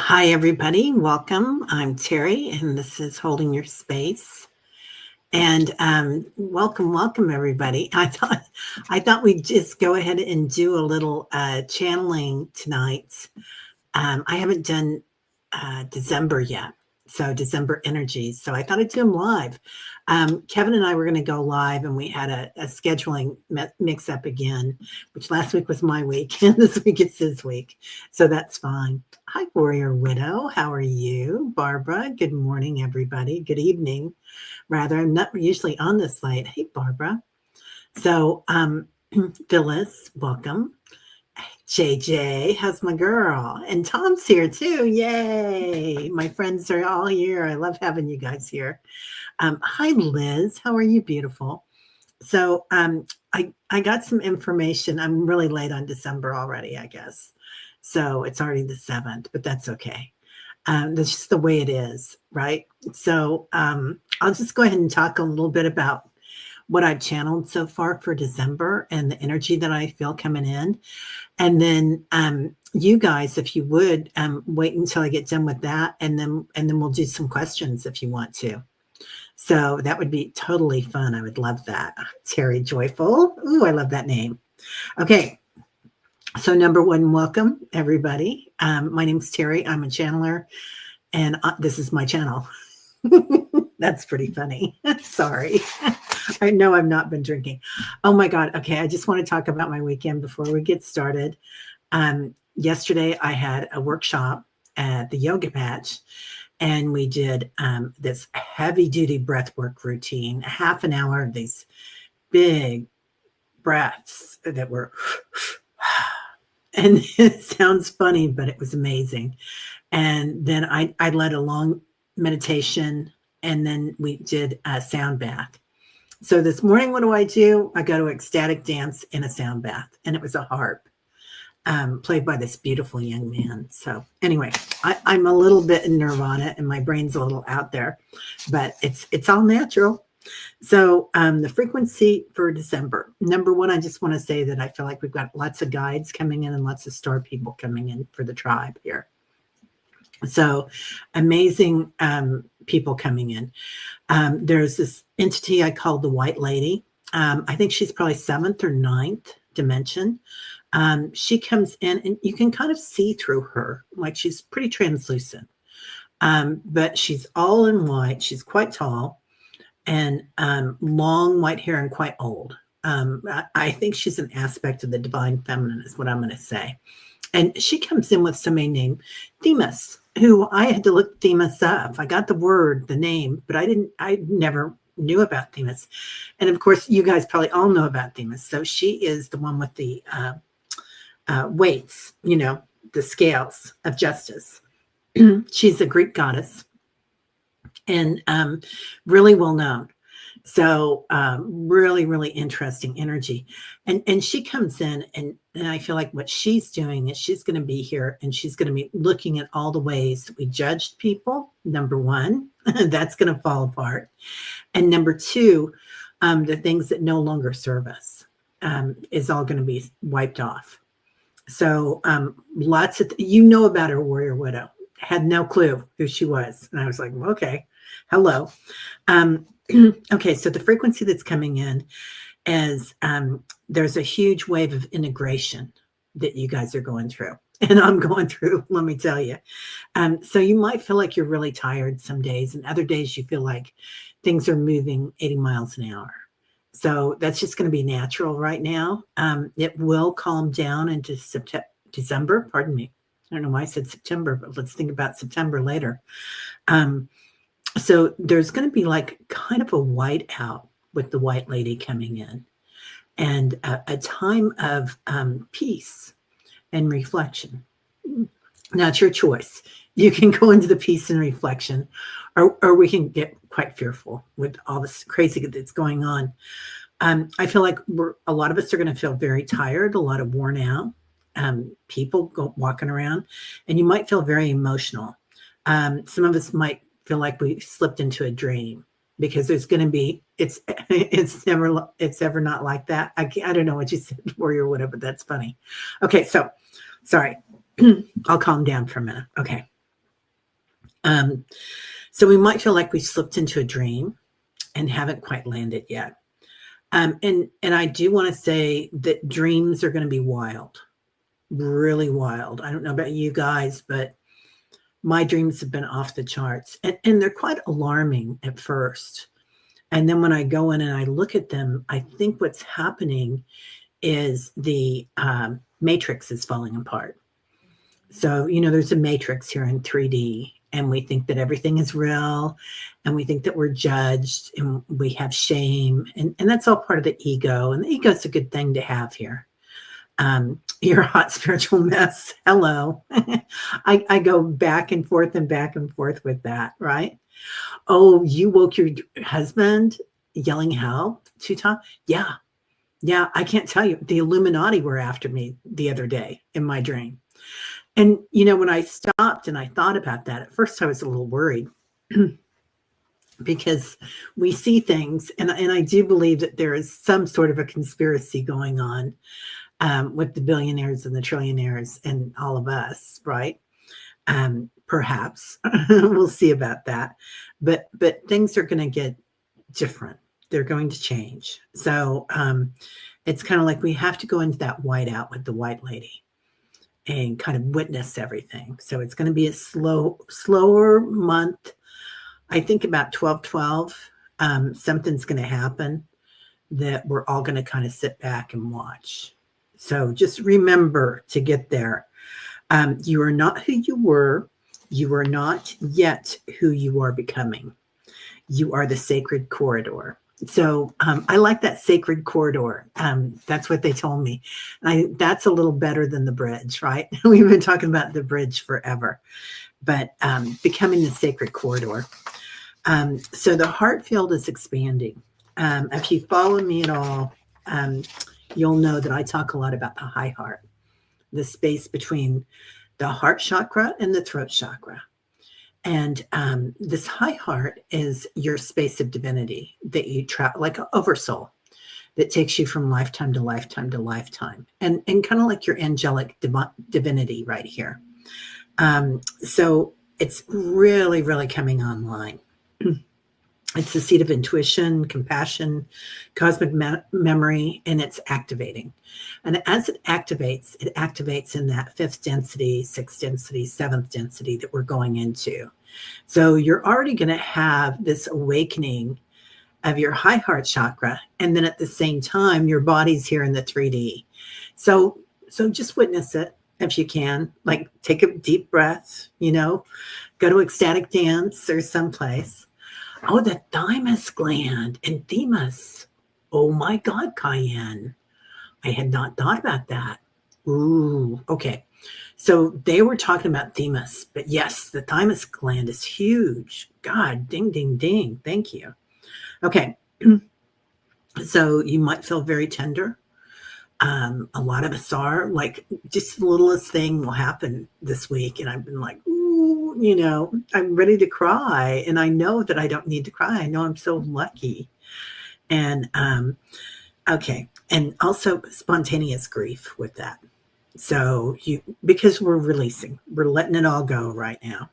Hi, everybody. Welcome. I'm Terry, and this is Holding Your Space. And welcome, everybody. I thought we'd just go ahead and do a little channeling tonight. I haven't done December yet, so December energies. So I thought I'd do them live. Kevin and I were going to go live, and we had a scheduling mix up again, which last week was my week, and this week it's his week. So that's fine. Hi, Warrior Widow. How are you? Barbara, good morning, everybody. Good evening. Rather, I'm not usually on this late. Hey, Barbara. So, Phyllis, welcome. JJ, how's my girl? And Tom's here too. Yay. My friends are all here. I love having you guys here. Hi, Liz. How are you, beautiful? So I got some information. I'm really late on December already, I guess. So it's already the 7th, but that's okay. That's just the way it is, right? So I'll just go ahead and talk a little bit about what I've channeled so far for December and the energy that I feel coming in. And then you guys, if you would, wait until I get done with that, and then we'll do some questions if you want to. So that would be totally fun. I would love that. Terry Joyful. Ooh, I love that name. Okay. So number one, welcome everybody. My name's Terry. I'm a channeler, and this is my channel. That's pretty funny. Sorry. I know I've not been drinking. Oh my God. Okay. I just want to talk about my weekend before we get started. Yesterday I had a workshop at the Yoga Patch, and we did this heavy duty breath work routine, a half an hour of these big breaths that were, and it sounds funny, but it was amazing. And then I led a long meditation, and then we did a sound bath. So this morning, what do? I go to ecstatic dance in a sound bath, and it was a harp played by this beautiful young man. So anyway, I'm a little bit in nirvana, and my brain's a little out there, but it's all natural. So the frequency for December. Number one, I just want to say that I feel like we've got lots of guides coming in and lots of star people coming in for the tribe here. So amazing people coming in. There's this entity I call the White Lady. I think she's probably 7th or 9th dimension. She comes in, and you can kind of see through her, like she's pretty translucent. But she's all in white. She's quite tall, and long white hair, and quite old. I think she's an aspect of the divine feminine, is what I'm going to say. And she comes in with somebody named Themis, who I had to look Themis up. I got the name, but I never knew about Themis. And of course, you guys probably all know about Themis. So she is the one with the weights, the scales of justice. She's a Greek goddess, and really well known. So really, really interesting energy. And she comes in, and I feel like what she's doing is she's going to be here, and she's going to be looking at all the ways that we judged people. Number one, that's going to fall apart. And number two, the things that no longer serve us is all going to be wiped off. So lots of, about her, Warrior Widow. Had no clue who she was. And I was like, okay, hello. Okay, so the frequency that's coming in is there's a huge wave of integration that you guys are going through, and I'm going through, let me tell you. So you might feel like you're really tired some days, and other days you feel like things are moving 80 miles an hour. So that's just going to be natural right now. It will calm down into December. Pardon me. I don't know why I said September, but let's think about September later. So there's going to be like kind of a white out with the White Lady coming in, and a time of peace and reflection. Now it's your choice. You can go into the peace and reflection, or we can get quite fearful with all this crazy that's going on. I feel like a lot of us are going to feel very tired, a lot of worn out people walking around, and you might feel very emotional. Some of us might feel like we slipped into a dream, because there's going to be, it's ever not like that. I don't know what you said, Warrior, whatever, but that's funny. Okay, so sorry. I'll calm down for a minute. Okay. Um, so we might feel like we slipped into a dream and haven't quite landed yet. And I do want to say that dreams are going to be wild, really wild. I don't know about you guys, but my dreams have been off the charts, and they're quite alarming at first. And then when I go in and I look at them, I think what's happening is the matrix is falling apart. So, there's a matrix here in 3D, and we think that everything is real, and we think that we're judged, and we have shame, and that's all part of the ego. And the ego is a good thing to have here. You're a hot spiritual mess. Hello. I go back and forth and back and forth with that, right? Oh, you woke your husband yelling help 2 times? Yeah. Yeah. I can't tell you. The Illuminati were after me the other day in my dream. And, when I stopped and I thought about that, at first I was a little worried because we see things, and I do believe that there is some sort of a conspiracy going on with the billionaires and the trillionaires and all of us, right? Perhaps we'll see about that, but things are going to get different. They're going to change. So it's kind of like we have to go into that whiteout with the white lady and kind of witness everything. So it's going to be a slower month. I think about 12/12, something's going to happen that we're all going to kind of sit back and watch. So just remember to get there. You are not who you were. You are not yet who you are becoming. You are the sacred corridor. So I like that sacred corridor. That's what they told me. That's a little better than the bridge, right? We've been talking about the bridge forever, but becoming the sacred corridor. So the heart field is expanding. If you follow me at all, you'll know that I talk a lot about the high heart, the space between the heart chakra and the throat chakra. And this high heart is your space of divinity that you travel, like an oversoul that takes you from lifetime to lifetime to lifetime, and kind of like your angelic divinity right here. So it's really, really coming online. It's the seat of intuition, compassion, cosmic memory, and it's activating. And as it activates in that fifth density, sixth density, seventh density that we're going into. So you're already going to have this awakening of your high heart chakra. And then at the same time, your body's here in the 3D. So just witness it if you can. Like take a deep breath, go to ecstatic dance or someplace. Oh, the thymus gland and thymus. Oh my God, Cayenne. I had not thought about that. Ooh, okay. So they were talking about thymus, but yes, the thymus gland is huge. God, ding, ding, ding. Thank you. Okay. So you might feel very tender. A lot of us are, like, just the littlest thing will happen this week. And I've been like, ooh, I'm ready to cry. And I know that I don't need to cry. I know I'm so lucky. And, okay. And also spontaneous grief with that. So because we're releasing, we're letting it all go right now.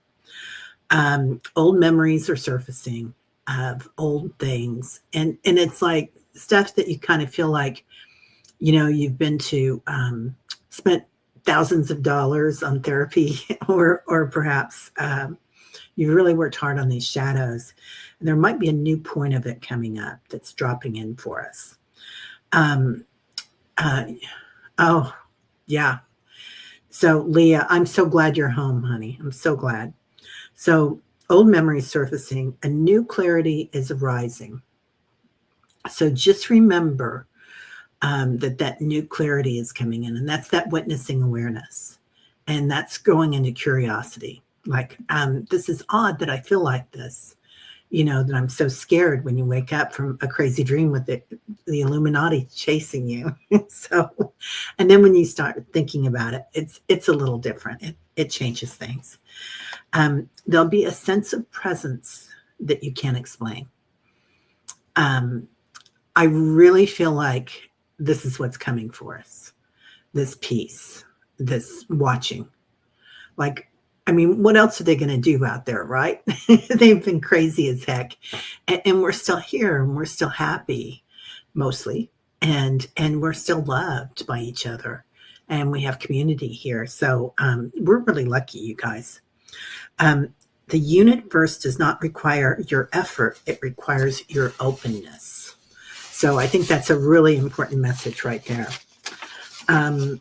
Old memories are surfacing of old things. And it's like stuff that you kind of feel like, you've been to, spent thousands of dollars on therapy, or perhaps you really worked hard on these shadows. And there might be a new point of it coming up that's dropping in for us. Oh, yeah. So Leah, I'm so glad you're home, honey. I'm so glad. So old memories surfacing, a new clarity is arising. So just remember that new clarity is coming in, and that's that witnessing awareness, and that's going into curiosity. Like, this is odd that I feel like this, that I'm so scared when you wake up from a crazy dream with the Illuminati chasing you. So, and then when you start thinking about it, it's a little different. It changes things. There'll be a sense of presence that you can't explain. I really feel like this is what's coming for us. This peace, this watching. Like I mean, what else are they going to do out there, right? They've been crazy as heck, and we're still here, and we're still happy, mostly, and we're still loved by each other, and we have community here. So we're really lucky, you guys. Um, the universe does not require your effort; it requires your openness. So I think that's a really important message right there. Um,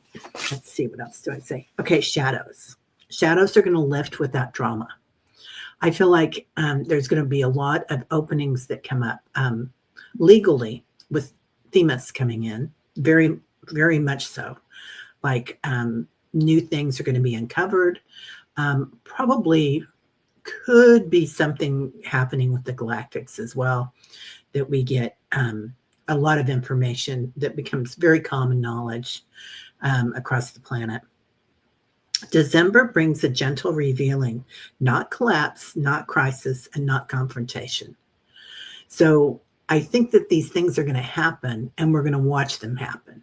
let's see, what else do I say? Okay, shadows. Shadows are going to lift without drama. I feel like there's going to be a lot of openings that come up legally with Themis coming in, very, very much so. Like new things are going to be uncovered. Probably could be something happening with the galactics as well, that we get a lot of information that becomes very common knowledge across the planet. December brings a gentle revealing, not collapse, not crisis, and not confrontation. So I think that these things are going to happen, and we're going to watch them happen,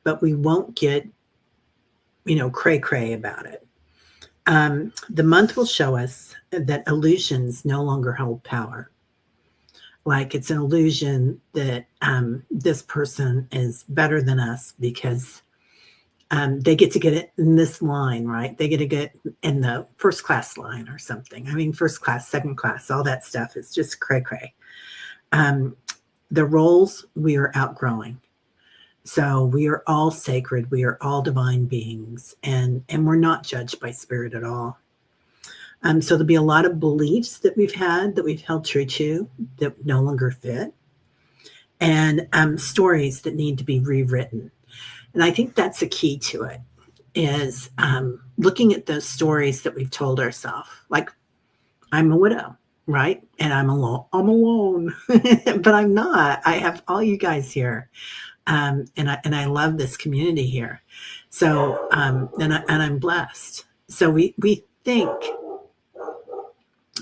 but we won't get, cray cray about it. The month will show us that illusions no longer hold power. Like it's an illusion that this person is better than us because they get to get it in this line, right? They get to get in the first class line or something. I mean, first class, second class, all that stuff is just cray cray. The roles we are outgrowing. So we are all sacred. We are all divine beings, and we're not judged by spirit at all. So there'll be a lot of beliefs that we've had, that we've held true to, that no longer fit, and stories that need to be rewritten. And I think that's the key to it, is looking at those stories that we've told ourselves. Like, I'm a widow, right? And I'm alone. I'm alone, but I'm not. I have all you guys here, and I love this community here. So and I'm blessed. So we think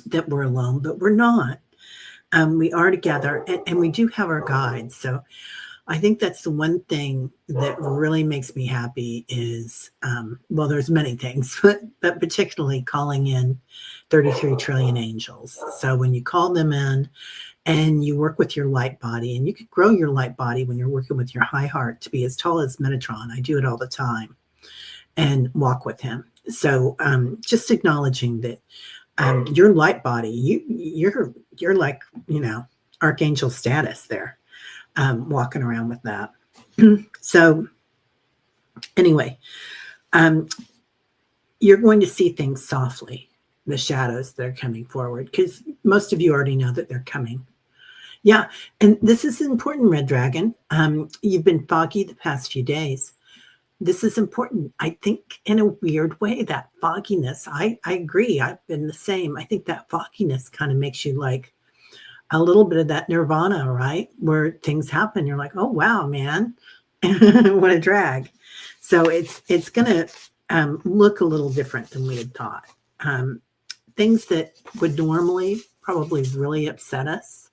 that we're alone, but we're not. We are together, and we do have our guides. So I think that's the one thing that really makes me happy is, well, there's many things, but particularly calling in 33 trillion angels. So when you call them in and you work with your light body, and you can grow your light body when you're working with your high heart to be as tall as Metatron. I do it all the time and walk with him. So just acknowledging that your light body, you're like, archangel status there. Walking around with that. So anyway, you're going to see things softly, the shadows that are coming forward, because most of you already know that they're coming. Yeah, and this is important, Red Dragon. You've been foggy the past few days. This is important. I think in a weird way, that fogginess, I agree. I've been the same. I think that fogginess kind of makes you like a little bit of that nirvana, right? Where things happen. You're like, oh, wow, man, what a drag. So it's going to look a little different than we had thought. Things that would normally probably really upset us,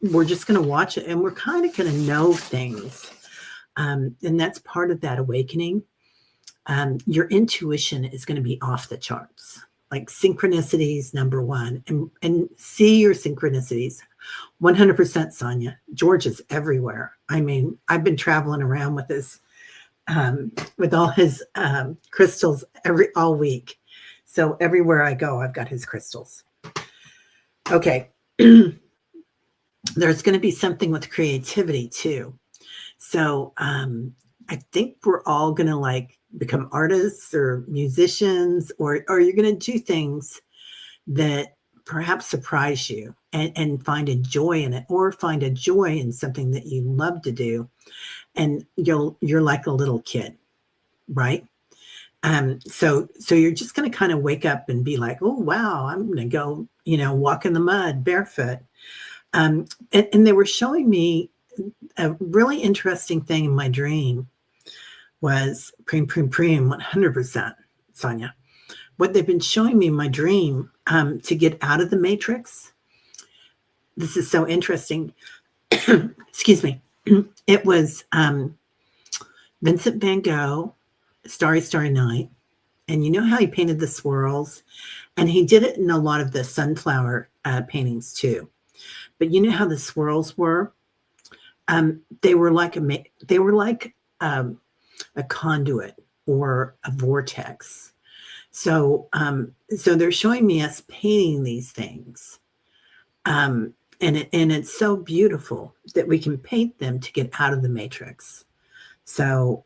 we're just going to watch it, and we're kind of going to know things. And that's part of that awakening. Your intuition is going to be off the charts. Like synchronicities, number one, and see your synchronicities. 100%, Sonia. George is everywhere. I mean, I've been traveling around with his, with all his crystals all week. So everywhere I go, I've got his crystals. Okay. There's going to be something with creativity too. So I think we're all going to like become artists or musicians, or you're going to do things that perhaps surprise you and find a joy in it, or find a joy in something that you love to do. And you're like a little kid, right? So you're just going to kind of wake up and be like, oh, wow, I'm going to go, walk in the mud barefoot. And they were showing me a really interesting thing in my dream. Was preem, 100%, Sonia. What they've been showing me in my dream to get out of the matrix. This is so interesting. Excuse me. It was Vincent van Gogh, Starry, Starry Night. And you know how he painted the swirls? And he did it in a lot of the sunflower paintings too. But you know how the swirls were? They were like a conduit or a vortex. So they're showing me us painting these things. And it's so beautiful that we can paint them to get out of the matrix. So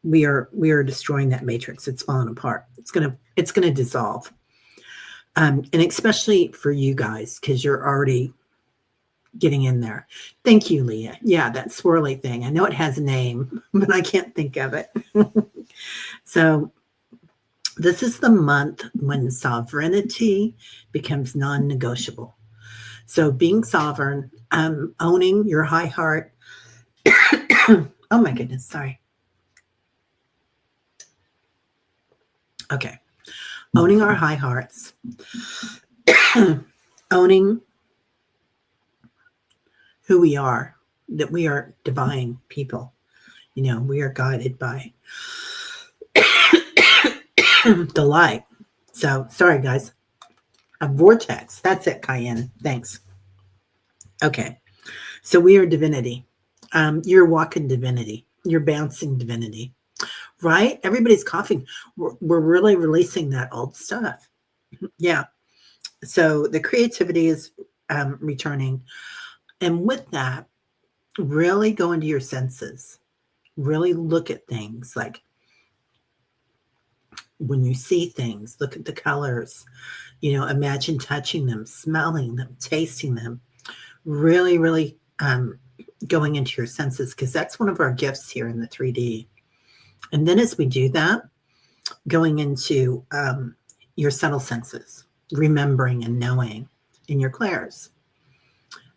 we are destroying that matrix. It's falling apart. It's gonna dissolve. And especially for you guys, because you're already getting in there. Thank you, Leah. Yeah, that swirly thing. I know it has a name, but I can't think of it. So this is the month when sovereignty becomes non-negotiable. So being sovereign, owning your high heart. Oh my goodness, sorry. Okay. Owning our high hearts. Owning who we are, that we are divine people. You know, we are guided by the light. So, sorry, guys. A vortex. That's it, Cayenne. Thanks. Okay. So we are divinity. You're walking divinity. You're bouncing divinity. Right? Everybody's coughing. We're really releasing that old stuff. Yeah. So the creativity is returning. And with that, really go into your senses. Really look at things. Like when you see things, look at the colors. You know, imagine touching them, smelling them, tasting them. Really, really going into your senses, because that's one of our gifts here in the 3D. And then as we do that, going into your subtle senses, remembering and knowing in your clairs.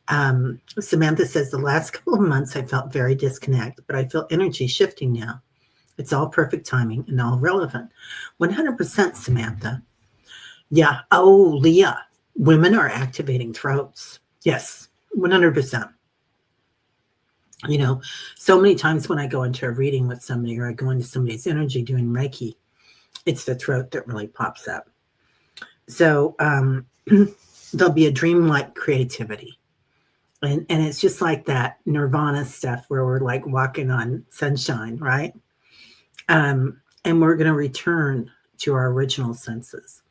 Samantha says, the last couple of months I felt very disconnected, but I feel energy shifting now. It's all perfect timing and all relevant. 100%, Samantha. Yeah. Oh, Leah, women are activating throats. Yes, 100%. You know, so many times when I go into a reading with somebody or I go into somebody's energy doing Reiki, it's the throat that really pops up. So there'll be a dreamlike creativity. And it's just like that Nirvana stuff where we're like walking on sunshine, right? And we're going to return to our original senses.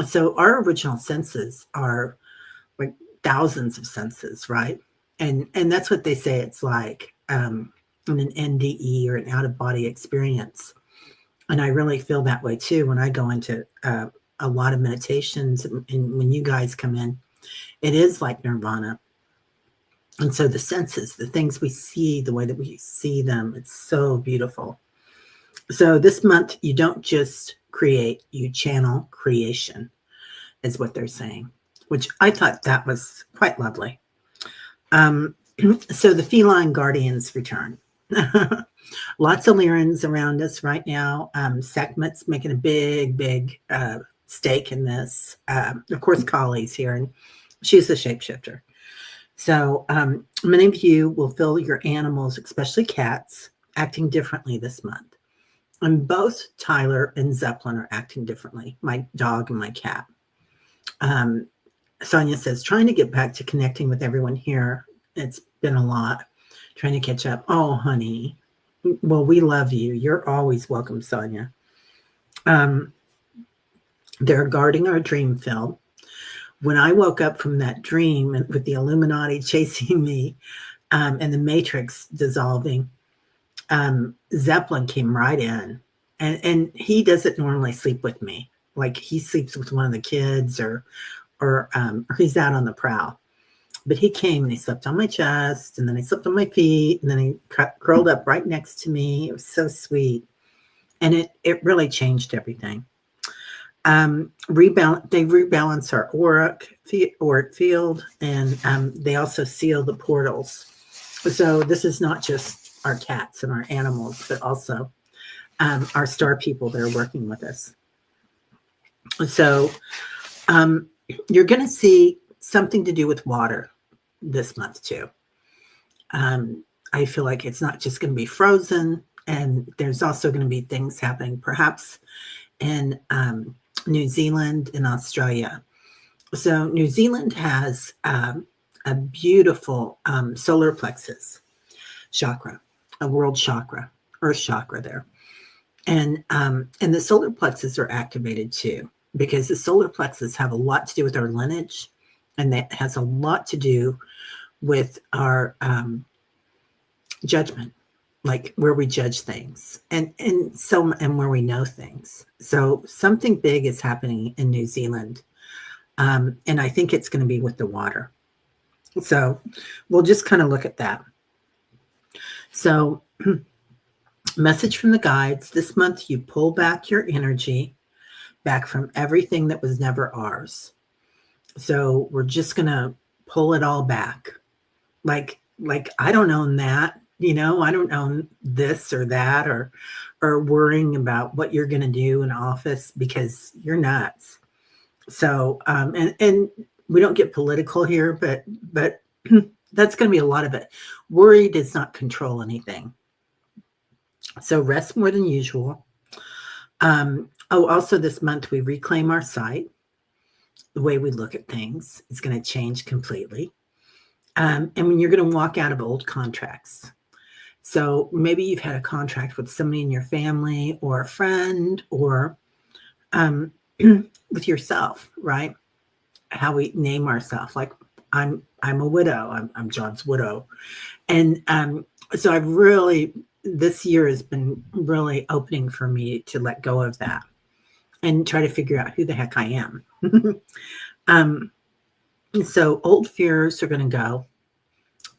So our original senses are like thousands of senses, right? And that's what they say it's like in an NDE or an out-of-body experience. And I really feel that way too when I go into a lot of meditations and when you guys come in. It is like nirvana. And so the senses, the things we see, the way that we see them, it's so beautiful. So this month, you don't just create, you channel creation, is what they're saying, which I thought that was quite lovely. So the feline guardians return. Lots of Lyrans around us right now. Sekhmet's making a big stake in this. Of course, Kali's here, and she's a shapeshifter. So many of you will feel your animals, especially cats, acting differently this month. And both Tyler and Zeppelin are acting differently, my dog and my cat. Sonia says, trying to get back to connecting with everyone here. It's been a lot. Trying to catch up. Oh, honey. Well, we love you. You're always welcome, Sonia. They're guarding our dream field. When I woke up from that dream and with the Illuminati chasing me and the Matrix dissolving, Zeppelin came right in. And he doesn't normally sleep with me. Like he sleeps with one of the kids or he's out on the prowl. But he came and he slept on my chest, and then he slept on my feet, and then he curled up right next to me. It was so sweet. And it really changed everything. They rebalance our auric field, and they also seal the portals. So this is not just our cats and our animals, but also our star people that are working with us. So you're going to see something to do with water this month too. I feel like it's not just going to be frozen, and there's also going to be things happening perhaps in New Zealand and Australia. So New Zealand has a beautiful solar plexus chakra, a world chakra, earth chakra there. And the solar plexus are activated too, because the solar plexus have a lot to do with our lineage, and that has a lot to do with our judgment, like where we judge things and where we know things. So something big is happening in New Zealand. And I think it's going to be with the water. So we'll just kind of look at that. So message from the guides this month: you pull back your energy back from everything that was never ours. So we're just going to pull it all back. Like I don't own that, I don't own this or that, or worrying about what you're going to do in office because you're nuts. So, and we don't get political here, but that's going to be a lot of it. Worry does not control anything. So rest more than usual. Also this month we reclaim our sight. The way we look at things is going to change completely. And when you're going to walk out of old contracts. So maybe you've had a contract with somebody in your family or a friend, or with yourself, right? How we name ourselves. Like I'm a widow. I'm John's widow. And so this year has been really opening for me to let go of that and try to figure out who the heck I am. So old fears are going to go.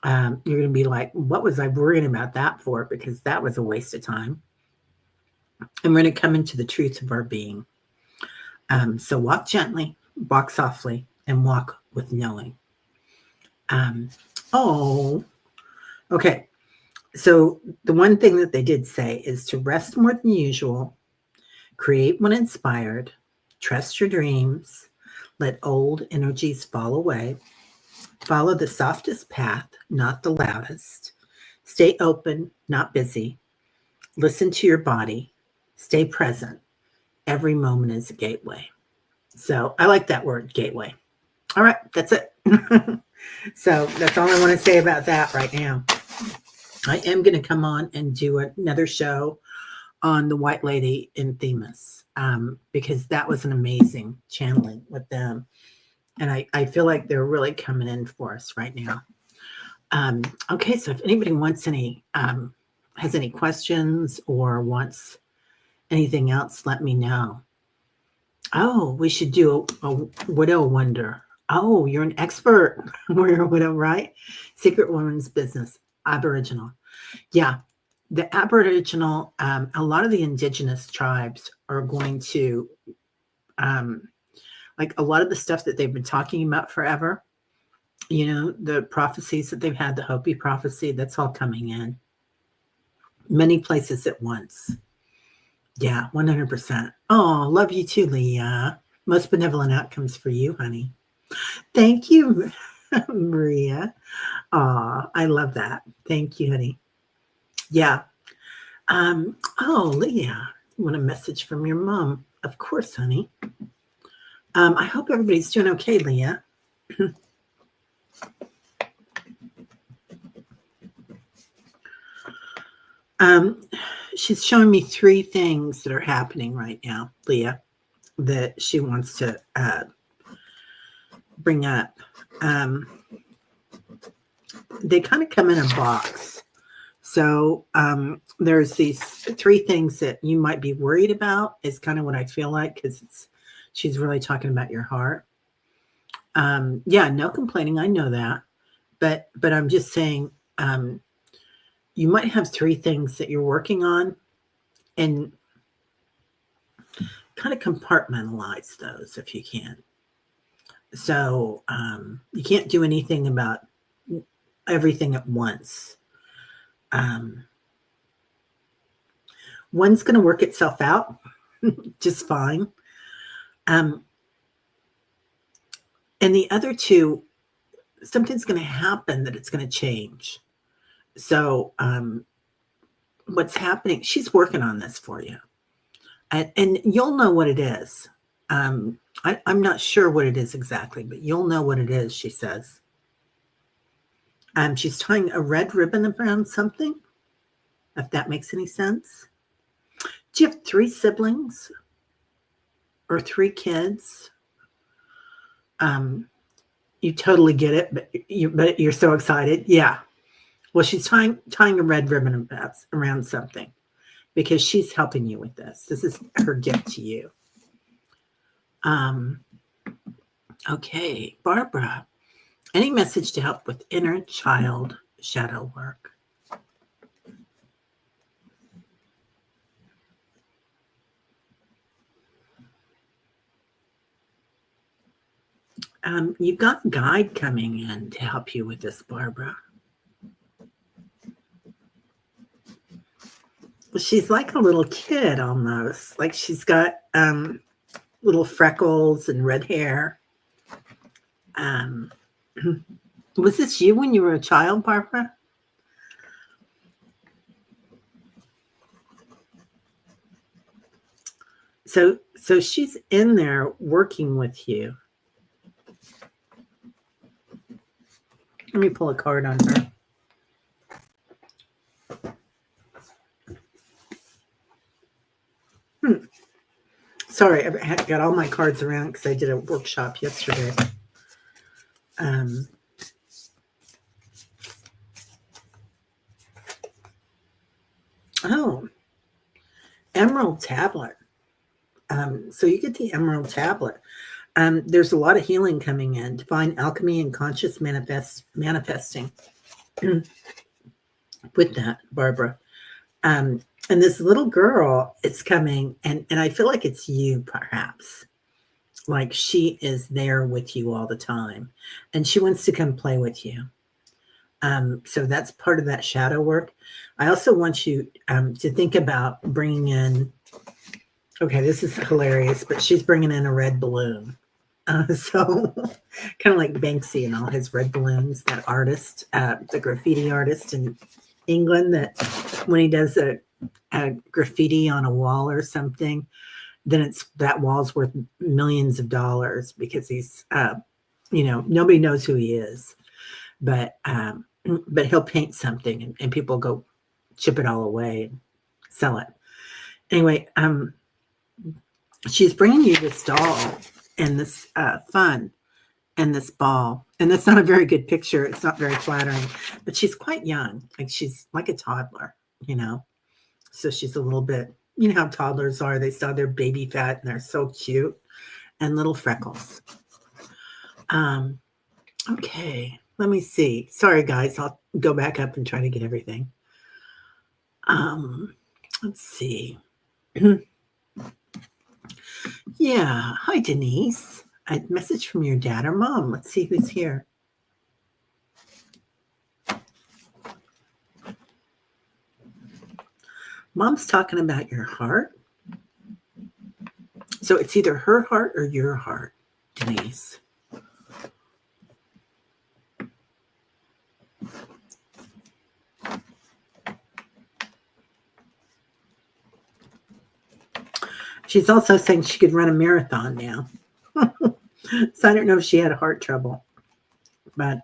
You're going to be like, what was I worrying about that for? Because that was a waste of time. And we're going to come into the truth of our being. So walk gently, walk softly, and walk with knowing. Okay. So the one thing that they did say is to rest more than usual, create when inspired, trust your dreams, let old energies fall away, follow the softest path, not the loudest, stay open, not busy, listen to your body, stay present. Every moment is a gateway. So I like that word, gateway. All right, that's it. So that's all I want to say about that right now. I am going to come on and do another show on the White Lady in Themis, because that was an amazing channeling with them. And I feel like they're really coming in for us right now. Okay, so if anybody wants has any questions or wants anything else, let me know. Oh, we should do a widow wonder. Oh, you're an expert. You're a widow, right? Secret Woman's Business, Aboriginal. Yeah, the Aboriginal, a lot of the indigenous tribes are going to, like a lot of the stuff that they've been talking about forever, the prophecies that they've had, the Hopi prophecy, that's all coming in. Many places at once. Yeah, 100%. Oh, love you too, Leah. Most benevolent outcomes for you, honey. Thank you, Maria. Oh, I love that. Thank you, honey. Yeah. Leah, you want a message from your mom? Of course, honey. I hope everybody's doing okay, Leah. She's showing me 3 things that are happening right now, Leah, that she wants to bring up. They kind of come in a box. So there's these 3 things that you might be worried about, is kind of what I feel like, because she's really talking about your heart. Yeah, no complaining. I know that. But I'm just saying, you might have 3 things that you're working on, and kind of compartmentalize those if you can. So you can't do anything about everything at once. One's going to work itself out just fine. And the other 2, something's going to happen that it's going to change. So what's happening, she's working on this for you. And you'll know what it is. I'm not sure what it is exactly, but you'll know what it is, she says. She's tying a red ribbon around something, if that makes any sense. Do you have 3 siblings or 3 kids? You totally get it, but you're so excited. Yeah. Well, she's tying a red ribbon around something because she's helping you with this. This is her gift to you. Okay, Barbara, any message to help with inner child shadow work? You've got a guide coming in to help you with this, Barbara. She's like a little kid almost. Like she's got little freckles and red hair. Was this you when you were a child, Barbara? So she's in there working with you. Let me pull a card on her. Sorry, I got all my cards around because I did a workshop yesterday. Oh, Emerald Tablet. So you get the Emerald Tablet. There's a lot of healing coming in. Divine alchemy and conscious manifesting. With that, Barbara. And this little girl is coming, and I feel like it's you, perhaps. Like she is there with you all the time, and she wants to come play with you. So that's part of that shadow work. I also want you to think about bringing in, okay, this is hilarious, but she's bringing in a red balloon. So kind of like Banksy and all his red balloons, that artist, the graffiti artist in England, that when he does a graffiti on a wall or something, then that wall's worth millions of dollars because he's, nobody knows who he is, but he'll paint something and people go chip it all away and sell it. Anyway, she's bringing you this doll and this fun and this ball. And that's not a very good picture. It's not very flattering, but she's quite young. Like she's like a toddler, So she's a little bit, how toddlers are. They still have their baby fat and they're so cute and little freckles. Okay, let me see. Sorry, guys. I'll go back up and try to get everything. Let's see. Yeah. Hi, Denise. A message from your dad or mom. Let's see who's here. Mom's talking about your heart. So it's either her heart or your heart, Denise. She's also saying she could run a marathon now. So I don't know if she had heart trouble, but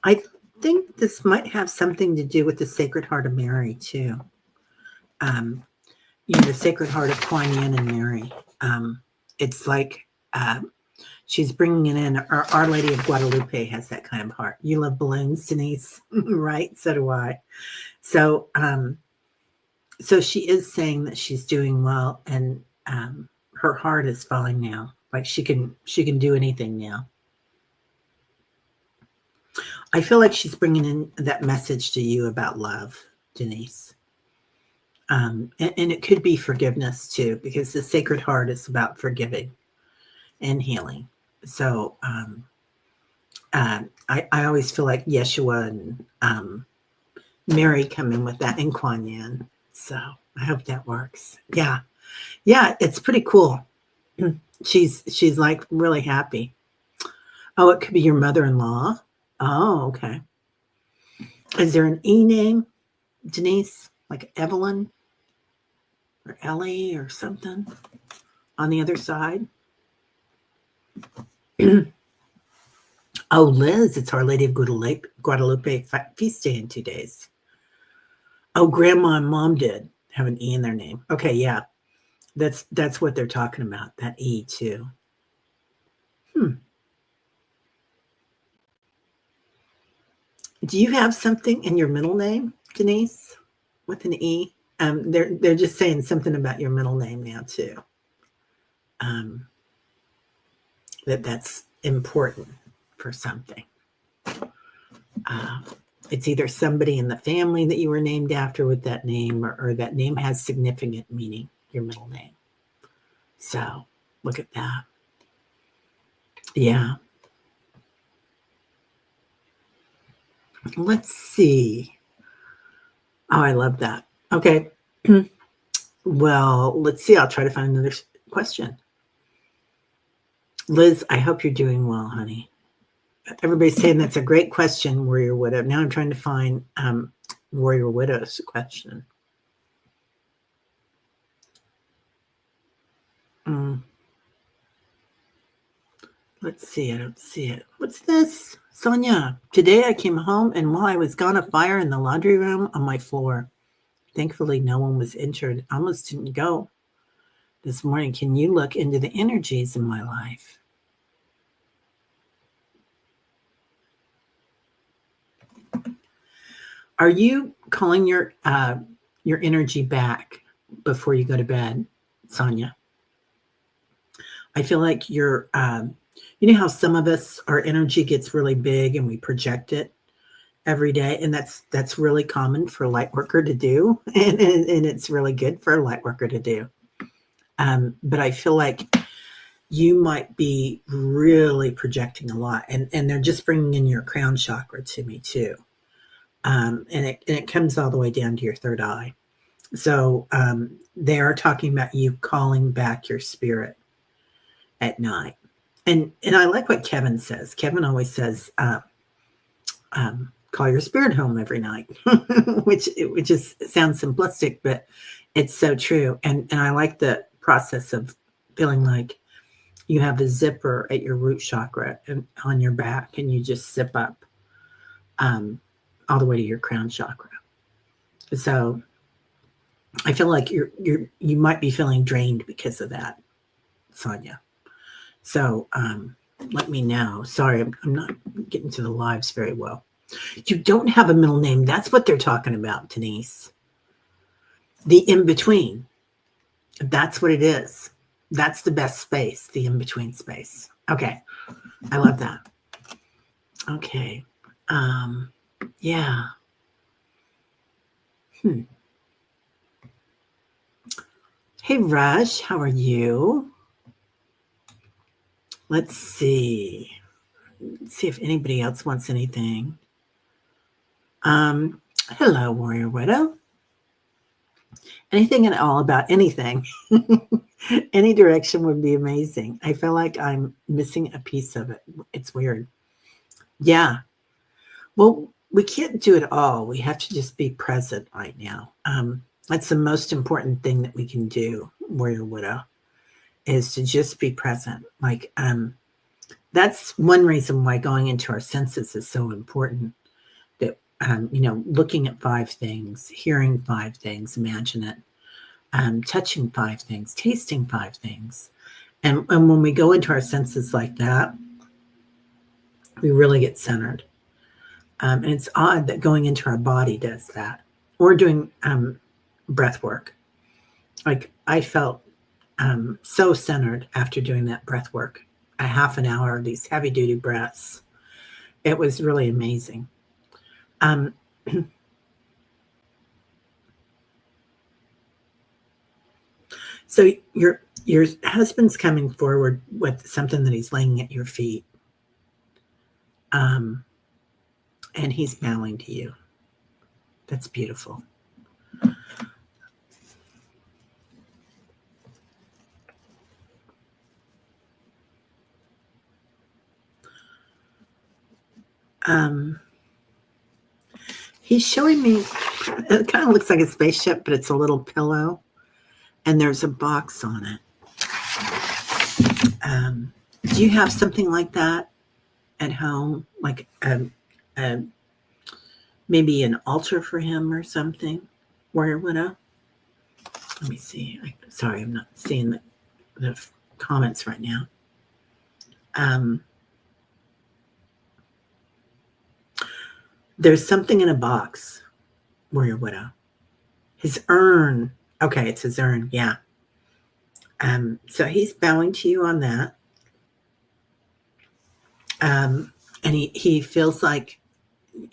I think this might have something to do with the Sacred Heart of Mary too. The Sacred Heart of Kuan Yin and Mary. It's like she's bringing it in. Our Lady of Guadalupe has that kind of heart. You love balloons, Denise, right? So do I. So, so she is saying that she's doing well, and her heart is fine now. Like she can do anything now. I feel like she's bringing in that message to you about love, Denise. And it could be forgiveness too, because the Sacred Heart is about forgiving and healing. So I always feel like Yeshua and Mary come in with that in Kuan Yin. So I hope that works. Yeah, it's pretty cool. She's like really happy. Oh, it could be your mother-in-law. Oh, okay. Is there an E name, Denise? Like Evelyn or Ellie or something on the other side? Oh, Liz, it's Our Lady of Guadalupe feast day in 2 days. Oh, grandma and mom did have an E in their name. Okay, yeah. That's what they're talking about, that E too. Do you have something in your middle name, Denise, with an E? They're just saying something about your middle name now too. Um, that's important for something. Uh, it's either somebody in the family that you were named after with that name, or that name has significant meaning, your middle name. So look at that. Yeah. Let's see. Oh, I love that. Okay. Well, let's see. I'll try to find another question. Liz, I hope you're doing well, honey. Everybody's saying that's a great question, Warrior Widow. Now I'm trying to find Warrior Widow's question. Let's see. I don't see it. What's this? Sonia, today I came home and while I was gone, a fire in the laundry room on my floor. Thankfully, no one was injured. I almost didn't go this morning. Can you look into the energies in my life? Are you calling your energy back before you go to bed, Sonia? I feel like you're, you know how some of us, our energy gets really big and we project it every day, and that's really common for a light worker to do, and it's really good for a light worker to do. But I feel like you might be really projecting a lot, and they're just bringing in your crown chakra to me too, and it comes all the way down to your third eye. So they are talking about you calling back your spirit at night. And I like what Kevin says. Kevin always says, call your spirit home every night, which just sounds simplistic, but it's so true. And I like the process of feeling like you have a zipper at your root chakra and on your back, and you just zip up all the way to your crown chakra. So I feel like you might be feeling drained because of that, Sonia. So let me know. Sorry, I'm not getting to the lives very well. You don't have a middle name. That's what they're talking about, Denise. The in between. That's what it is. That's the best space, the in between space. Okay. I love that. Okay. Yeah. Hey, Rush, how are you? Let's see. Let's see if anybody else wants anything. Hello, Warrior Widow. Anything at all about anything. Any direction would be amazing. I feel like I'm missing a piece of it. It's weird. Yeah. Well, we can't do it all. We have to just be present right now. That's the most important thing that we can do, Warrior Widow, is to just be present. Like, that's one reason why going into our senses is so important. That, looking at 5 things, hearing 5 things, imagine it, touching 5 things, tasting 5 things. And when we go into our senses like that, we really get centered. And it's odd that going into our body does that. Or doing breath work. Like I felt so centered after doing that breath work, a half an hour of these heavy duty breaths. It was really amazing. So your husband's coming forward with something that he's laying at your feet, and he's bowing to you. That's beautiful. He's showing me, it kind of looks like a spaceship, but it's a little pillow, and there's a box on it. Do you have something like that at home? Like maybe an altar for him or something? Warrior Widow? Let me see. Sorry, I'm not seeing the comments right now. There's something in a box, Warrior Widow. His urn. Okay, it's his urn. Yeah. So he's bowing to you on that. And he feels like,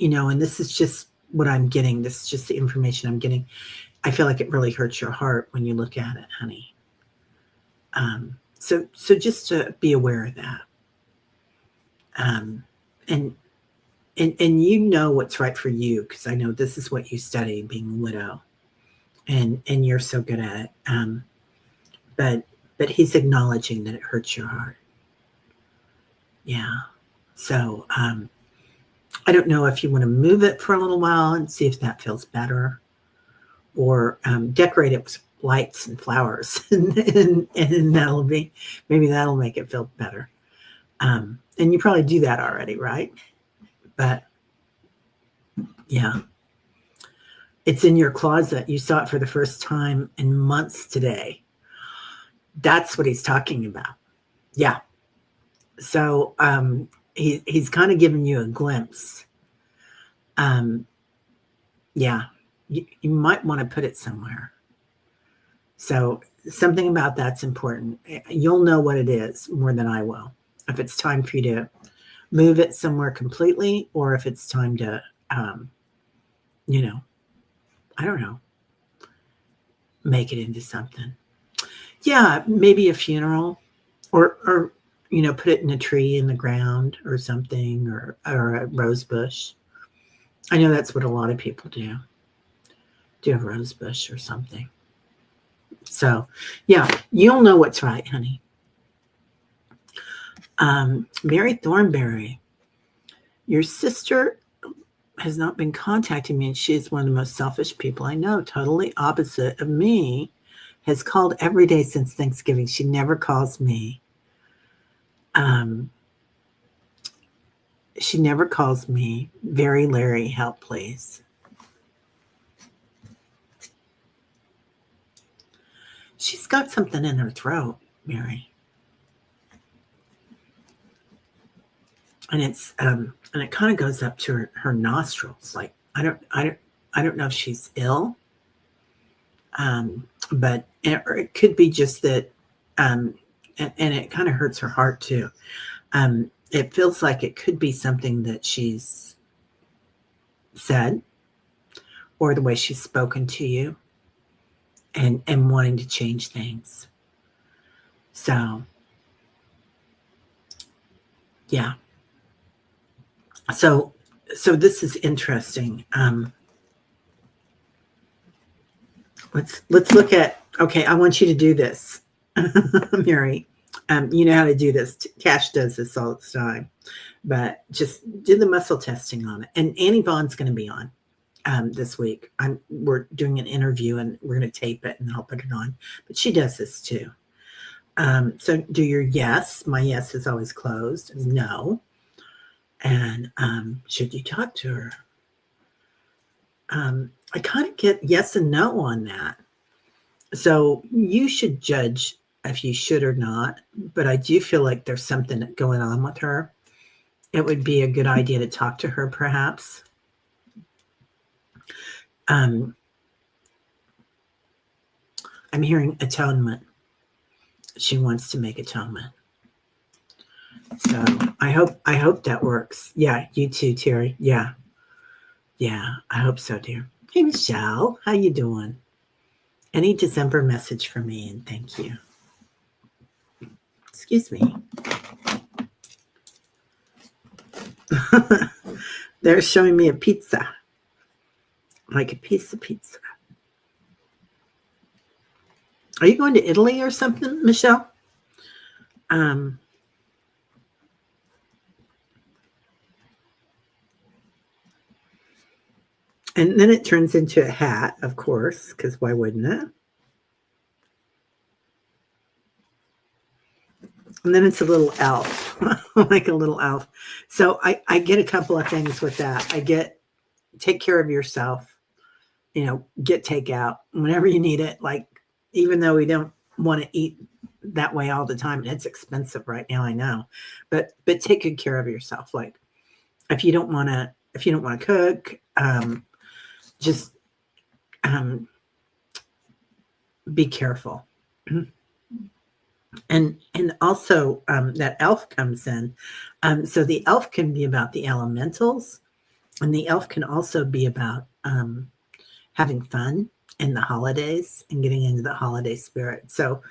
and this is just what I'm getting. This is just the information I'm getting. I feel like it really hurts your heart when you look at it, honey. So just to be aware of that. And you know what's right for you, because I know this is what you study, being a widow, and you're so good at it. But he's acknowledging that it hurts your heart. Yeah. So I don't know if you want to move it for a little while and see if that feels better, or decorate it with lights and flowers, and maybe that'll make it feel better. And you probably do that already, right? But yeah, it's in your closet. You saw it for the first time in months today. That's what he's talking about. Yeah. So he's kind of giving you a glimpse. Yeah, you might want to put it somewhere. So something about that's important. You'll know what it is more than I will. If it's time for you to move it somewhere completely, or if it's time to, I don't know, make it into something. Yeah, maybe a funeral, or put it in a tree in the ground or something, or a rose bush. I know that's what a lot of people do. Do a rose bush or something. So, yeah, you'll know what's right, honey. Mary Thornberry, your sister has not been contacting me, and she is one of the most selfish people I know, totally opposite of me. Has called every day since Thanksgiving. She never calls me. She never calls me. Very Larry, help please. She's got something in her throat, Mary. And it's and it kind of goes up to her nostrils. Like I don't know if she's ill. But it could be just that, and it kind of hurts her heart too. It feels like it could be something that she's said, or the way she's spoken to you, and wanting to change things. So, yeah. So this is interesting. Let's look at. Okay, I want you to do this, Mary. You know how to do this. Cash does this all the time, but just do the muscle testing on it. And Annie Bond's going to be on this week. We're doing an interview, and we're going to tape it, and I'll put it on. But she does this too. So do your yes. My yes is always closed. No. And should you talk to her? I kind of get yes and no on that. So you should judge if you should or not, but I do feel like there's something going on with her. It would be a good idea to talk to her, perhaps. I'm hearing atonement. She wants to make atonement. So I hope that works. Yeah, you too, Terry. Yeah, I hope so, dear. Hey, Michelle, how you doing? Any December message for me, and thank you. Excuse me. They're showing me a pizza, like a piece of pizza. Are you going to Italy or something, Michelle? And then it turns into a hat, of course, because why wouldn't it? And then it's a little elf, like a little elf. So I get a couple of things with that. I get take care of yourself, get takeout whenever you need it. Like, even though we don't want to eat that way all the time, and it's expensive right now, I know, but take good care of yourself. Like, if you don't want to cook, just be careful. And also that elf comes in. So the elf can be about the elementals, and the elf can also be about having fun in the holidays and getting into the holiday spirit. So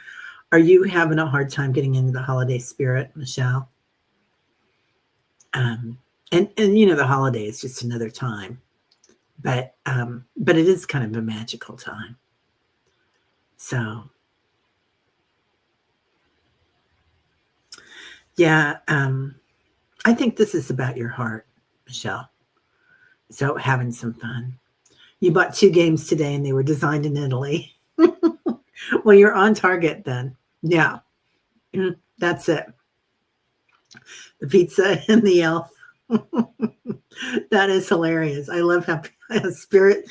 are you having a hard time getting into the holiday spirit, Michelle? And the holiday is just another time, but it is kind of a magical time. So yeah, I think this is about your heart, Michelle. So having some fun. You bought 2 games today and they were designed in Italy. Well, you're on target then. Yeah, that's it. The pizza and the elf. That is hilarious. I love how Spirit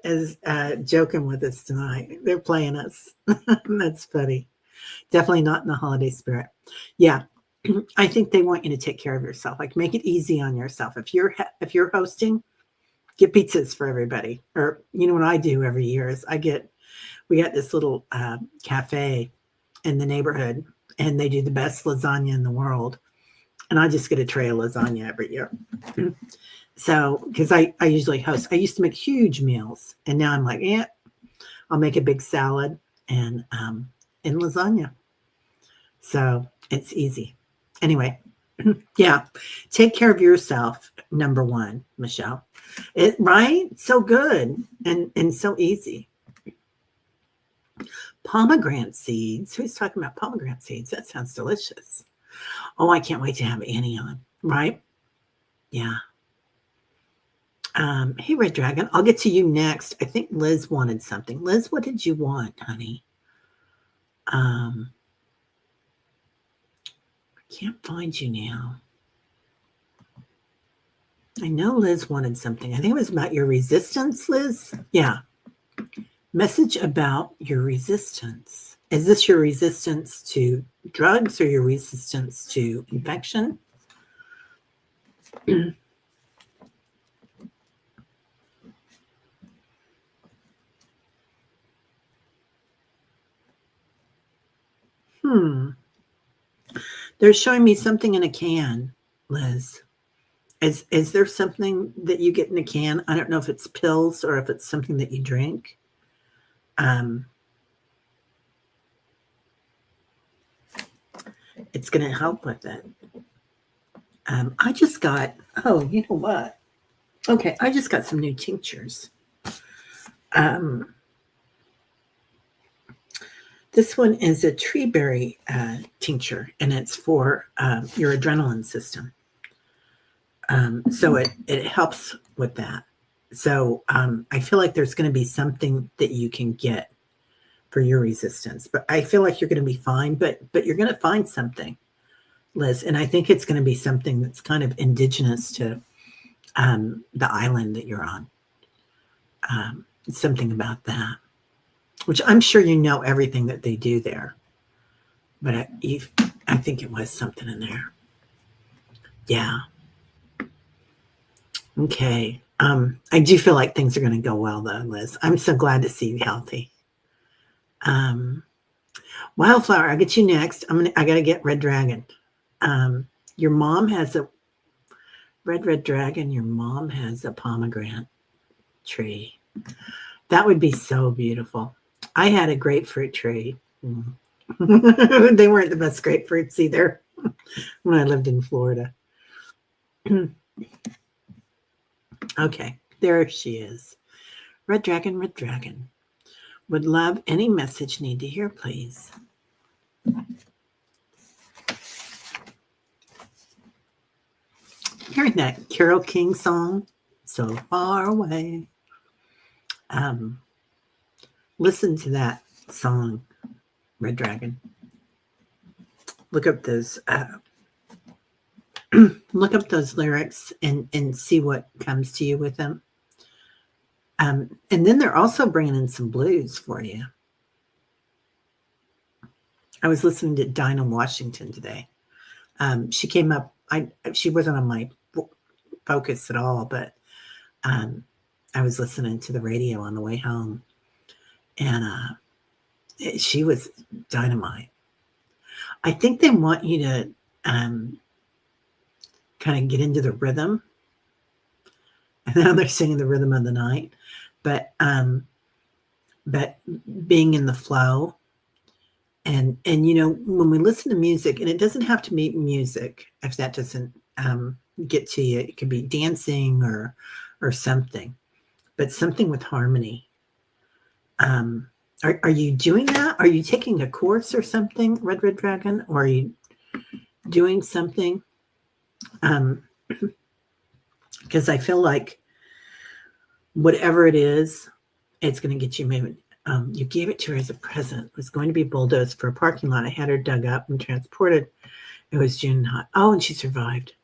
is joking with us tonight. They're playing us. That's funny. Definitely not in the holiday spirit. Yeah, I think they want you to take care of yourself. Like, make it easy on yourself. If you're hosting, get pizzas for everybody. Or what I do every year is we got this little cafe in the neighborhood, and they do the best lasagna in the world. And I just get a tray of lasagna every year. So, because I usually host, I used to make huge meals, and now I'm like, yeah, I'll make a big salad and lasagna. So it's easy. Anyway, yeah, take care of yourself. Number 1, Michelle. Right? So good and so easy. Pomegranate seeds. Who's talking about pomegranate seeds? That sounds delicious. Oh, I can't wait to have Annie on. Right? Yeah. Hey, Red Dragon, I'll get to you next. I think Liz wanted something. Liz, what did you want, honey? I can't find you now. I know Liz wanted something. I think it was about your resistance, Liz. Yeah. Message about your resistance. Is this your resistance to drugs or your resistance to infection? They're showing me something in a can, Liz. Is there something that you get in a can? I don't know if it's pills or if it's something that you drink. It's going to help with it. I just got, you know what? Okay, I just got some new tinctures. This one is a tree berry tincture, and it's for your adrenaline system. So it helps with that. So I feel like there's going to be something that you can get for your resistance, but I feel like you're going to be fine. But you're going to find something, Liz, and I think it's going to be something that's kind of indigenous to the island that you're on. Something about that, which I'm sure you know everything that they do there, but I think it was something in there. Yeah. Okay. I do feel like things are going to go well, though, Liz. I'm so glad to see you healthy. Wildflower, I'll get you next. I got to get Red Dragon. Your mom has a red dragon. Your mom has a pomegranate tree. That would be so beautiful. I had a grapefruit tree. They weren't the best grapefruits either when I lived in Florida. Okay, there she is. Red Dragon, Red Dragon. Would love any message need to hear, please. Hearing that Carole King song, so far away. Listen to that song, Red Dragon. Look up those look up those lyrics and see what comes to you with them. And then they're also bringing in some blues for you. I was listening to Dinah Washington today. She came up. She wasn't on my focus at all, but I was listening to the radio on the way home, and she was dynamite. I think they want you to kind of get into the rhythm. And now they're singing the rhythm of the night, but being in the flow. And when we listen to music, and it doesn't have to be music if that doesn't get to you. It could be dancing or something, but something with harmony. Are you doing that? Are you taking a course or something, Red Dragon? Or are you doing something? Because I feel like whatever it is, it's going to get you moving. You gave it to her as a present. It was going to be bulldozed for a parking lot. I had her dug up and transported. It was June hot. Oh, and she survived.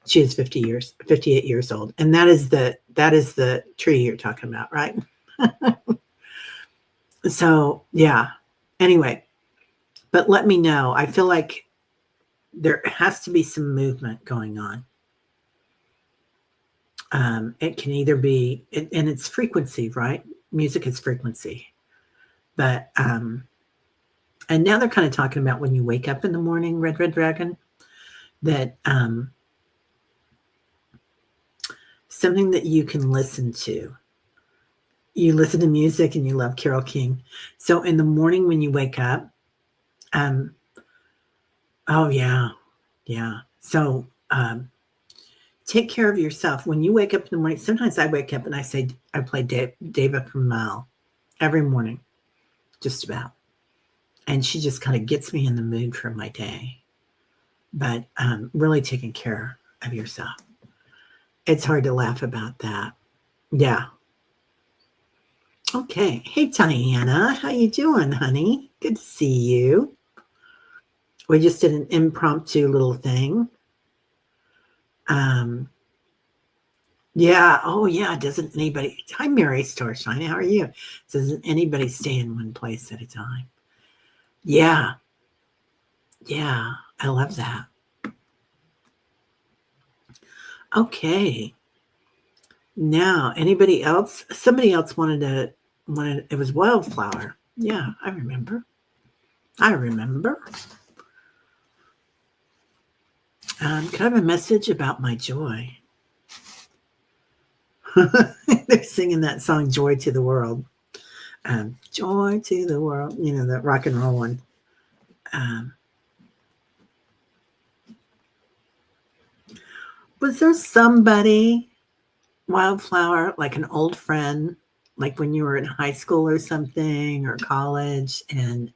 She is 58 years old. And that is the tree you're talking about, right? So, yeah. Anyway, but let me know. I feel like there has to be some movement going on. It can either be, and it's frequency, right? Music is frequency. But, and now they're kind of talking about when you wake up in the morning, Red Dragon, that something that you can listen to. You listen to music and you love Carole King. So in the morning when you wake up, oh yeah. So take care of yourself. When you wake up in the morning, sometimes I wake up and I play Deva Premal every morning, just about. And she just kind of gets me in the mood for my day. But really taking care of yourself. It's hard to laugh about that. Yeah. Okay. Hey, Diana. How you doing, honey? Good to see you. We just did an impromptu little thing. Yeah. Oh, yeah. Doesn't anybody... Hi, Mary Starshine. How are you? Doesn't anybody stay in one place at a time? Yeah. Yeah. I love that. Okay. Now, anybody else? Somebody else wanted, it was Wildflower. Yeah, I remember. Could I have a message about my joy? They're singing that song, Joy to the World. Joy to the World, that rock and roll one. Was there somebody, Wildflower, like an old friend, like when you were in high school or something, or college, and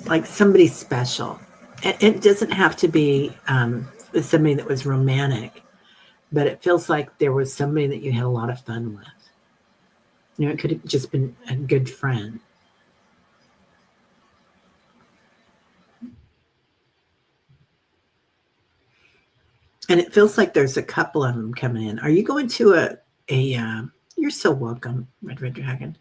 like somebody special? It doesn't have to be somebody that was romantic, but it feels like there was somebody that you had a lot of fun with. It could have just been a good friend. And it feels like there's a couple of them coming in. Are you going to you're so welcome, Red Dragon.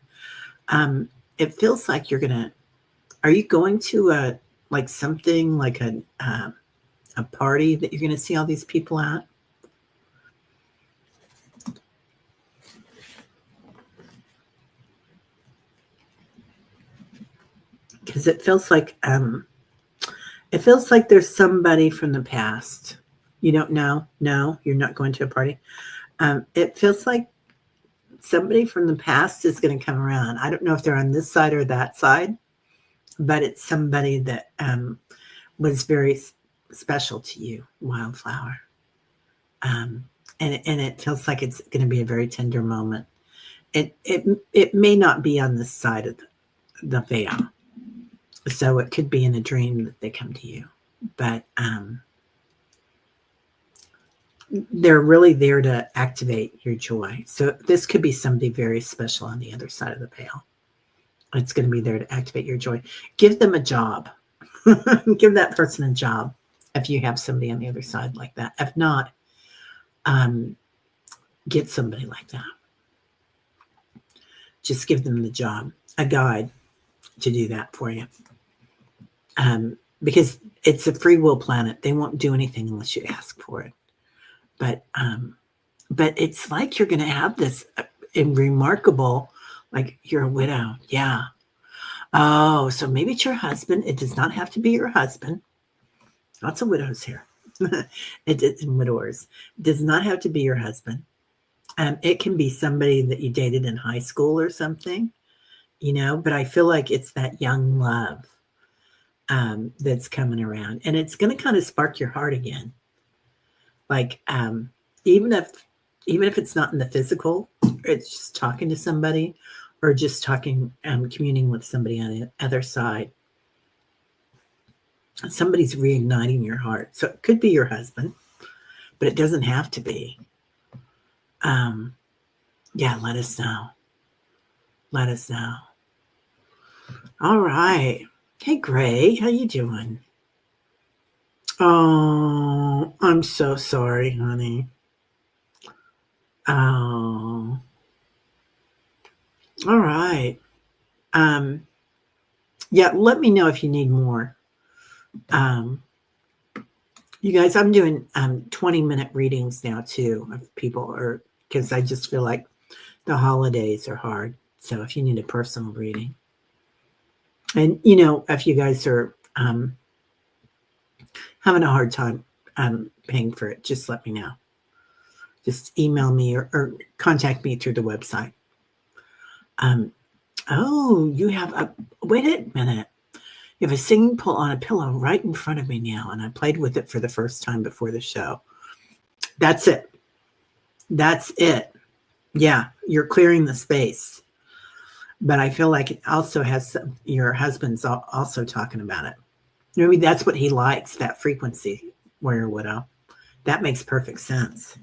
It feels like are you going to like something like a party that you're going to see all these people at? Because it feels like there's somebody from the past. You don't know? No, you're not going to a party. It feels like somebody from the past is going to come around. I don't know if they're on this side or that side, but it's somebody that was very special to you, Wildflower. And it feels like it's going to be a very tender moment. It may not be on this side of the veil, so it could be in a dream that they come to you. But they're really there to activate your joy. So this could be somebody very special on the other side of the veil. It's going to be there to activate your joy. Give them a job. Give that person a job if you have somebody on the other side like that. If not, get somebody like that. Just give them the job, a guide to do that for you. Because it's a free will planet. They won't do anything unless you ask for it. But it's like you're going to have this remarkable, like you're a widow. Yeah. Oh, so maybe it's your husband. It does not have to be your husband. Lots of widows here. And widowers. It does not have to be your husband. It can be somebody that you dated in high school or something, but I feel like it's that young love that's coming around, and it's going to kind of spark your heart again. Like, even if it's not in the physical, it's just talking to somebody or just talking, communing with somebody on the other side. Somebody's reigniting your heart. So it could be your husband, but it doesn't have to be. Yeah, let us know. Let us know. All right. Hey, Gray, how you doing? Oh, I'm so sorry, honey. Oh. All right. Yeah, let me know if you need more. You guys, I'm doing 20-minute readings now too of people, or because I just feel like the holidays are hard. So if you need a personal reading, and if you guys are having a hard time paying for it, just let me know. Just email me or contact me through the website. Oh, you have wait a minute. You have a singing bowl on a pillow right in front of me now, and I played with it for the first time before the show. That's it. That's it. Yeah, you're clearing the space. But I feel like it also has your husband's also talking about it. Maybe that's what he likes, that frequency, Warrior Widow. That makes perfect sense.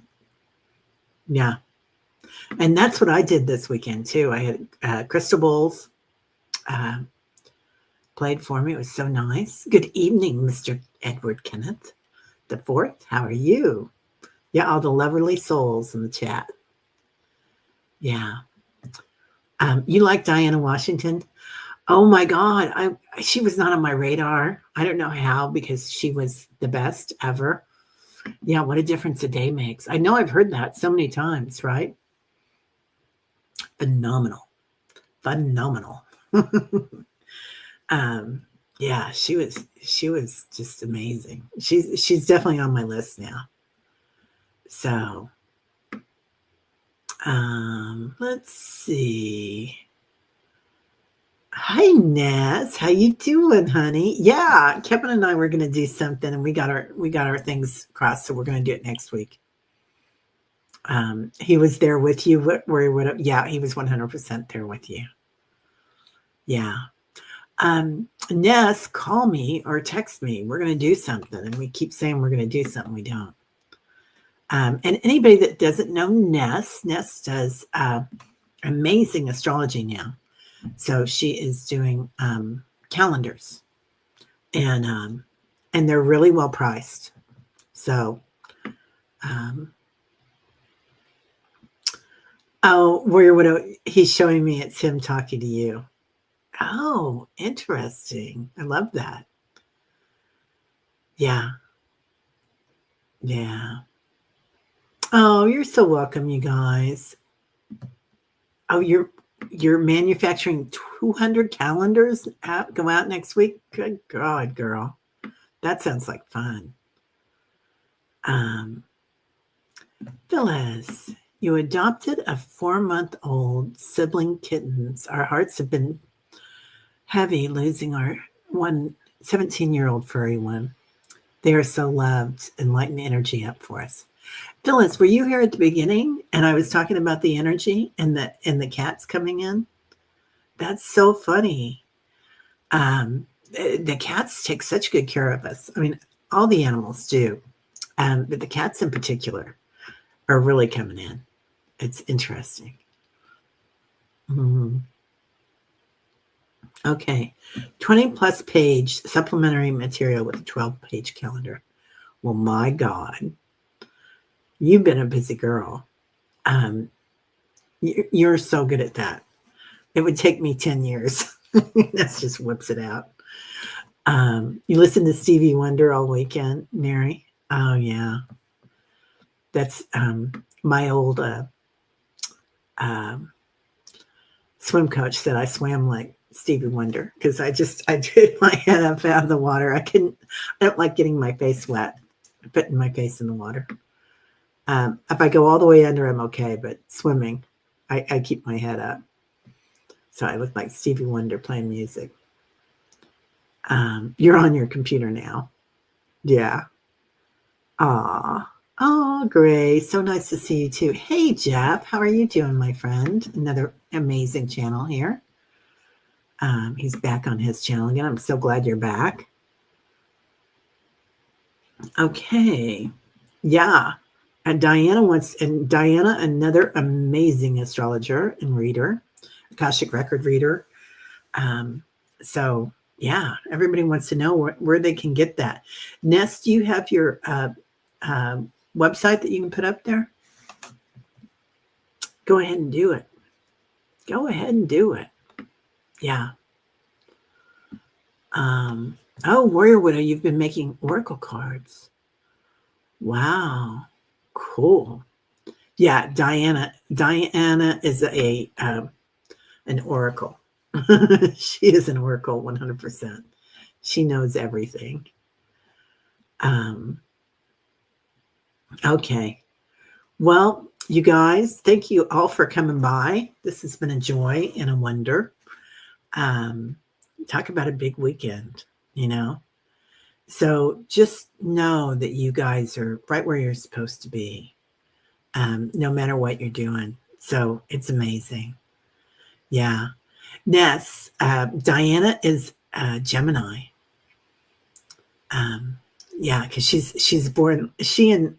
Yeah. And that's what I did this weekend too. I had crystal bowls played for me. It was so nice. Good evening, Mr. Edward Kenneth the Fourth. How are you? Yeah, all the lovely souls in the chat. Yeah. You like Diana Washington? Oh my God. She was not on my radar. I don't know how, because she was the best ever. Yeah, what a difference a day makes. I know I've heard that so many times, right? Phenomenal. Yeah, she was just amazing. She's definitely on my list now. So let's see. Hi Naz, how you doing, honey? Yeah, Kevin and I were going to do something, and we got our things crossed, so we're going to do it next week. He was there with you. Yeah, he was 100% there with you. Yeah. Ness, call me or text me. We're going to do something, and we keep saying we're going to do something. We don't. And anybody that doesn't know Ness does amazing astrology now. So she is doing calendars, and they're really well priced. So, Warrior Widow, he's showing me it's him talking to you. Oh, interesting. I love that. Yeah. Yeah. Oh, you're so welcome, you guys. Oh, you're manufacturing 200 calendars go out next week? Good God, girl. That sounds like fun. Phyllis, you adopted a 4-month-old sibling kittens. Our hearts have been heavy losing our 17-year-old furry one. They are so loved, and lighten the energy up for us. Phyllis, were you here at the beginning? And I was talking about the energy and the cats coming in. That's so funny. The cats take such good care of us. I mean, all the animals do. But the cats in particular are really coming in. It's interesting. Okay. 20 plus page supplementary material with a 12-page calendar. Well, my God, you've been a busy girl. You're so good at that. It would take me 10 years. That just whips it out. You listen to Stevie Wonder all weekend, Mary? Oh, yeah. That's my old swim coach said I swam like Stevie Wonder because I did my head up out of the water. I don't like getting my face wet, putting my face in the water. If I go all the way under, I'm okay, but swimming, I keep my head up. So I look like Stevie Wonder playing music. You're on your computer now. Yeah. Oh, Grace. So nice to see you too. Hey, Jeff. How are you doing, my friend? Another amazing channel here. He's back on his channel again. I'm so glad you're back. Okay. Yeah. And Diana, another amazing astrologer and reader, Akashic record reader. So yeah, everybody wants to know where they can get that. Ness, do you have your website that you can put up there? Go ahead and do it. Go ahead and do it. Yeah. Oh, Warrior Widow, you've been making oracle cards. Wow. Cool. Yeah, Diana is an oracle. She is an oracle 100%. She knows everything. Okay. Well, you guys, thank you all for coming by. This has been a joy and a wonder. Talk about a big weekend, So just know that you guys are right where you're supposed to be, no matter what you're doing. So it's amazing. Yeah. Ness, Diana is Gemini. Yeah, because she's born. She and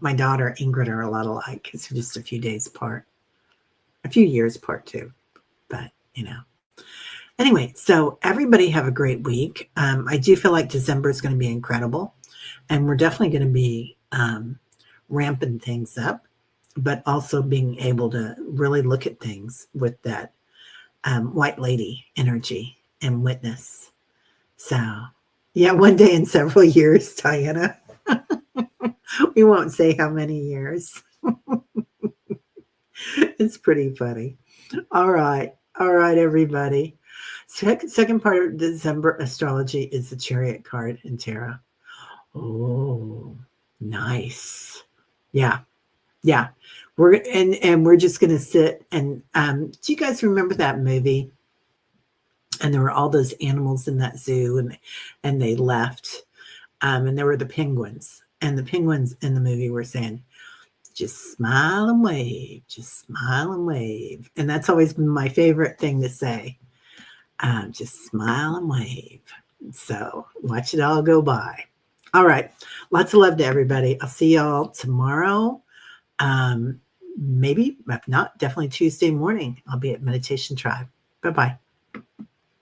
my daughter Ingrid are a lot alike because they're just a few days apart, a few years apart too. But anyway, so everybody have a great week. I do feel like December is going to be incredible, and we're definitely going to be ramping things up, but also being able to really look at things with that white lady energy and witness. So, yeah, one day in several years, Diana. We won't say how many years. It's pretty funny. All right, everybody. Second part of December astrology is the Chariot card in tarot. Oh, nice. Yeah. We're just gonna sit and do you guys remember that movie? And there were all those animals in that zoo, and they left, and there were the penguins, and the penguins in the movie were saying, "Just smile and wave, just smile and wave," and that's always been my favorite thing to say. Just smile and wave. So watch it all go by. All right, lots of love to everybody. I'll see y'all tomorrow. Maybe, if not, definitely Tuesday morning. I'll be at Meditation Tribe. Bye-bye.